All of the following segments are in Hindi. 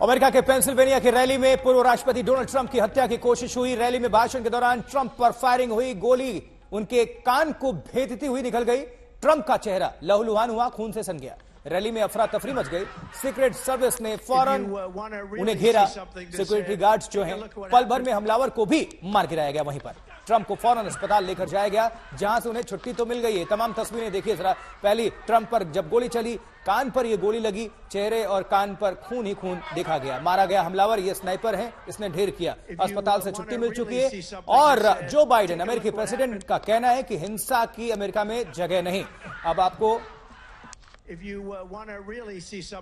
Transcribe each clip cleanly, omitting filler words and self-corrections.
अमेरिका के पेंसिल्वेनिया की रैली में पूर्व राष्ट्रपति डोनाल्ड ट्रंप की हत्या की कोशिश हुई। रैली में भाषण के दौरान ट्रंप पर फायरिंग हुई। गोली उनके कान को भेदती हुई निकल गई। ट्रंप का चेहरा लहूलुहान हुआ, खून से सन गया। रैली में अफरा तफरी मच गई। सीक्रेट सर्विस ने फौरन उन्हें घेरा। सिक्योरिटी गार्ड्स जो हैं, पल भर में हमलावर को भी मार गिराया गया। वहीं पर ट्रंप को फौरन अस्पताल लेकर जाया गया, जहां से उन्हें छुट्टी तो मिल गई है। तमाम तस्वीरें देखिए जरा। पहली ट्रंप पर जब गोली चली, कान पर यह गोली लगी, चेहरे और कान पर खून ही खून देखा गया। मारा गया हमलावर ये स्नाइपर है, इसने ढेर किया। अस्पताल से छुट्टी मिल चुकी है। और जो बाइडेन अमेरिकी प्रेसिडेंट का कहना है कि हिंसा की अमेरिका में जगह नहीं। अब आपको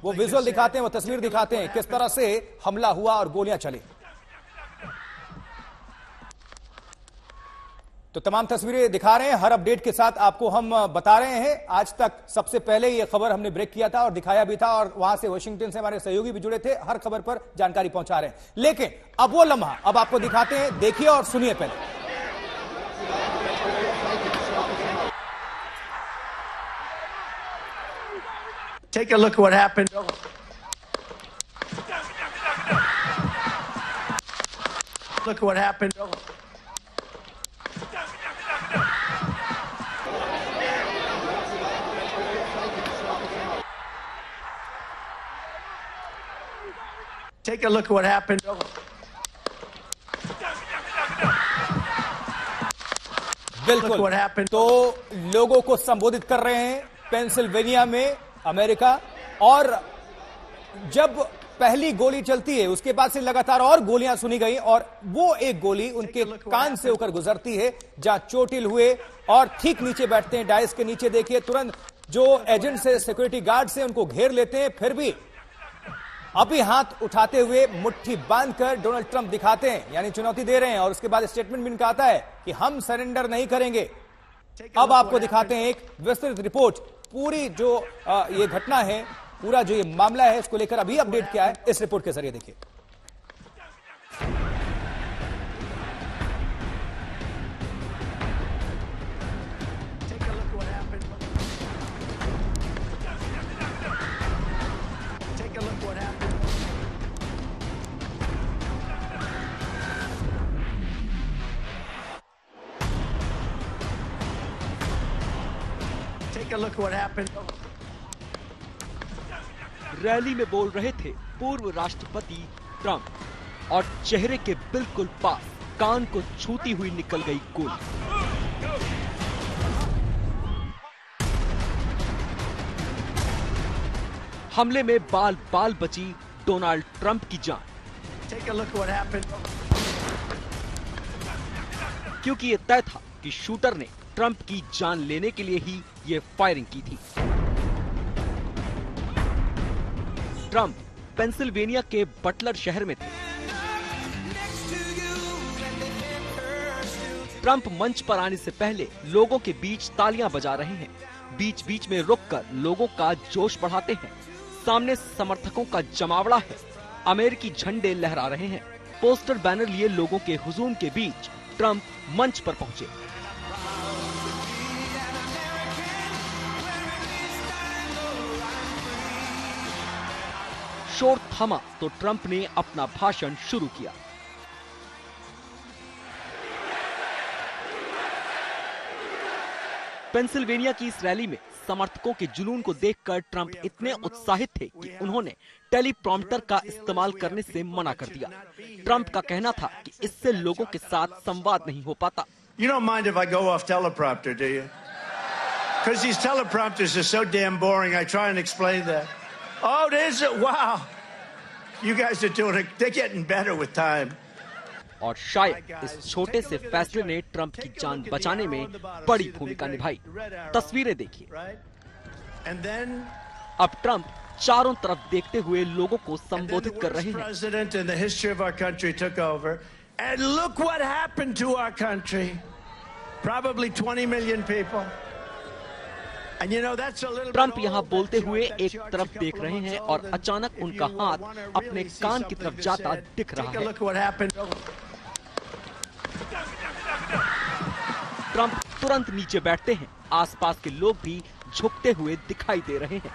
वो विजुअल दिखाते हैं, वो तस्वीर दिखाते हैं किस तरह से हमला हुआ और गोलियां चली। तो तमाम तस्वीरें दिखा रहे हैं, हर अपडेट के साथ आपको हम बता रहे हैं। आज तक सबसे पहले यह खबर हमने ब्रेक किया था और दिखाया भी था, और वहां से वाशिंगटन से हमारे सहयोगी भी जुड़े थे, हर खबर पर जानकारी पहुंचा रहे हैं। लेकिन अब वो लम्हा अब आपको दिखाते हैं, देखिए और सुनिए पहले। Take a look at what happened. Look at what happened. Take a look at what happened. बिल्कुल, तो लोगों को संबोधित कर रहे हैं पेंसिल्वेनिया में अमेरिका। और जब पहली गोली चलती है, उसके बाद से लगातार और गोलियां सुनी गई, और वो एक गोली उनके कान से होकर गुजरती है, जहां चोटिल हुए और ठीक नीचे बैठते हैं। डाइस के नीचे देखिए, तुरंत जो एजेंट्स है, सिक्योरिटी गार्ड्स हैं, उनको घेर लेते हैं। फिर भी अभी हाथ उठाते हुए मुट्ठी बांधकर डोनाल्ड ट्रंप दिखाते हैं, यानी चुनौती दे रहे हैं। और उसके बाद स्टेटमेंट भी इनका आता है कि हम सरेंडर नहीं करेंगे। अब आपको दिखाते हैं एक विस्तृत रिपोर्ट। पूरी जो ये घटना है, पूरा जो ये मामला है, इसको लेकर अभी अपडेट किया है इस रिपोर्ट के जरिए। देखिए, Take a look at what happened. Rally में बोल रहे थे पूर्व राष्ट्रपति ट्रंप, और चेहरे के बिल्कुल पास कान को छूती हुई निकल गई गोली। हमले में बाल बाल बची डोनाल्ड ट्रंप की जान। Take a look at what happened. क्योंकि यह तय था कि शूटर ने ट्रंप की जान लेने के लिए ही ये फायरिंग की थी। ट्रंप पेंसिल्वेनिया के बटलर शहर में थे। ट्रंप मंच पर आने से पहले लोगों के बीच तालियां बजा रहे हैं। बीच बीच में रुककर लोगों का जोश बढ़ाते हैं। सामने समर्थकों का जमावड़ा है। अमेरिकी झंडे लहरा रहे हैं। पोस्टर बैनर लिए लोगों के हुजूम के बीच ट्रंप मंच पर पहुंचे। शोर थमा तो ट्रंप ने अपना भाषण शुरू किया। पेंसिल्वेनिया की इस रैली में समर्थकों के जुनून को देखकर ट्रंप इतने उत्साहित थे कि उन्होंने टेलीप्रॉम्प्टर का इस्तेमाल करने से मना कर दिया। ट्रंप का कहना था कि इससे लोगों के साथ संवाद नहीं हो पाता। You don't mind if I go off teleprompter, do you? Because these teleprompters are so damn boring. I try and explain that. Oh, is it? Wow. You guys are doing it. They're getting better with time. और शायद इस छोटे से फैसले ने ट्रंप की जान बचाने में बड़ी भूमिका निभाई। तस्वीरें देखिए। अब ट्रंप चारों तरफ देखते हुए लोगों को संबोधित कर रहे हैं। ट्रंप यहाँ बोलते हुए एक तरफ देख रहे हैं और अचानक उनका हाथ अपने कान की तरफ जाता दिख रहा है। ट्रंप तुरंत नीचे बैठते हैं। आसपास के लोग भी झुकते हुए दिखाई दे रहे हैं।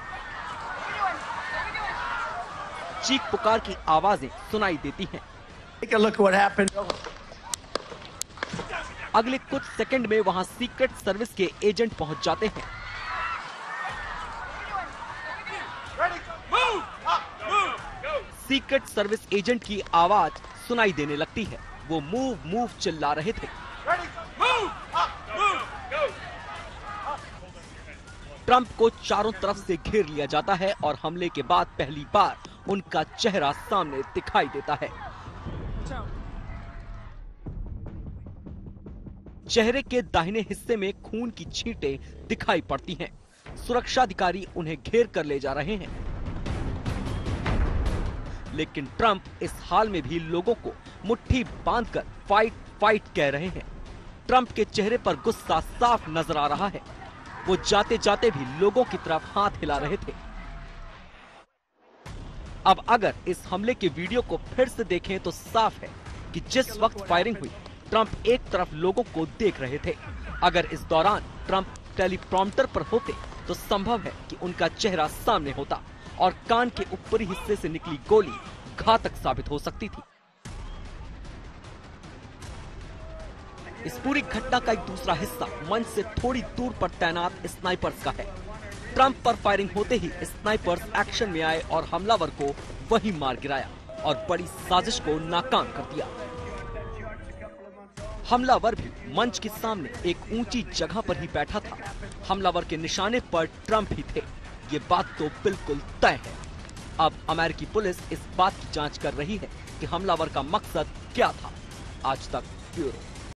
चीख पुकार की आवाजें सुनाई देती हैं। Take a look what happened. अगले कुछ सेकंड में वहां सीक्रेट सर्विस के एजेंट पहुंच जाते हैं। सीक्रेट सर्विस एजेंट की आवाज सुनाई देने लगती है। वो मूव मूव चिल्ला रहे थे। ट्रंप को चारों तरफ से घेर लिया जाता है और हमले के बाद पहली बार उनका चेहरा सामने दिखाई देता है। चेहरे के दाहिने हिस्से में खून की छींटें दिखाई पड़ती हैं। सुरक्षा अधिकारी उन्हें घेर कर ले जा रहे हैं, लेकिन ट्रंप इस हाल में भी लोगों को मुट्ठी बांधकर फाइट फाइट कह रहे हैं। ट्रंप के चेहरे पर गुस्सा साफ नजर आ रहा है। वो जाते जाते भी लोगों की तरफ हाथ हिला रहे थे। अब अगर इस हमले के वीडियो को फिर से देखें तो साफ है कि जिस वक्त फायरिंग हुई ट्रंप एक तरफ लोगों को देख रहे थे। अगर इस दौरान ट्रंप टेलीप्रॉम्प्टर पर होते तो संभव है कि उनका चेहरा सामने होता और कान के ऊपरी हिस्से से निकली गोली घातक साबित हो सकती थी। इस पूरी घटना का एक दूसरा हिस्सा मंच से थोड़ी दूर पर तैनात स्नाइपर्स का है। ट्रंप पर फायरिंग होते ही स्नाइपर्स एक्शन में आए और हमलावर को वहीं मार गिराया और बड़ी साजिश को नाकाम कर दिया। हमलावर भी मंच के सामने एक ऊंची जगह पर ही बैठा था। हमलावर के निशाने पर ट्रंप ही थे, ये बात तो बिल्कुल तय है। अब अमेरिकी पुलिस इस बात की जांच कर रही है कि हमलावर का मकसद क्या था। आज तक ब्यूरो।